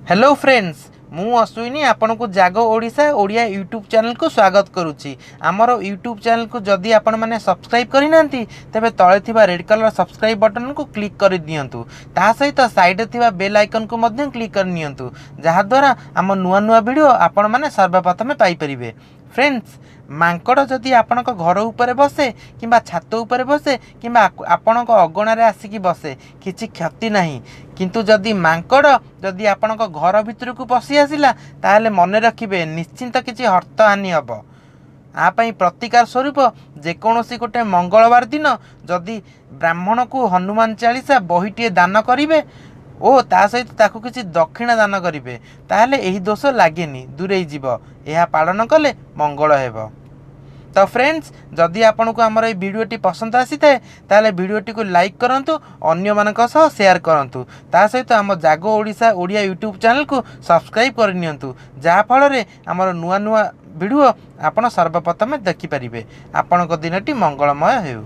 Hello friends मु अश्विनी आपन को जागो ओडिशा ओडिया यूट्यूब चैनल को स्वागत करुच्ची। आमर यूट्यूब चैनल को जदि आपण मैंने सब्सक्राइब करनाती तेबे तले थिबा रेड कलर सब्सक्राइब बटन को क्लिक कर दियंतु। ता सहित साइड थिबा बेल आइकन को मध्यम क्लिक कर नियंतु, जहा द्वारा आम नुआ नुआ वीडियो आपण मैंने सर्वप्रथमे पाई परिबे। फ्रेंड्स मांकड़ जदि आपणक घर उपरे बसे किंबा छात उपरे बसे किंबा आपणक अगणार आसिकी बसे किछि क्षति नाही, किंतु जदि मांकड़ जदि आपणक घर भितर को पशि आसिला ताहले मन रखिबे निश्चिंत किछि हर्त हानि हबो। आपाई प्रतिकार स्वरूप जेकोसी गोटे मंगलवार दिन जदि ब्राह्मण को हनुमान चालीसा बहीटे दान करिवे ओ ता सहित ताकू किछि दक्षिणा दान करिवे ताहले एही दोष लागेनी, दूरेई जीवो। यह पालन कले मंगल हेबो। तो फ्रेंड्स जदि आपन को आमर ये वीडियोटी पसंद आसी थाए ताहले वीडियोटी को लाइक करंतु, अन्य मानक सह शेयर करंतु। ता सहित आम जागो ओडिशा ओडिया यूट्यूब चैनल को सब्सक्राइब कर नियंतु, जहा फल रे आमर नुआ नुआ वीडियो आपण सर्वप्रथमे देखि परिबे। आपन को दिनटी मंगलमय हेउ।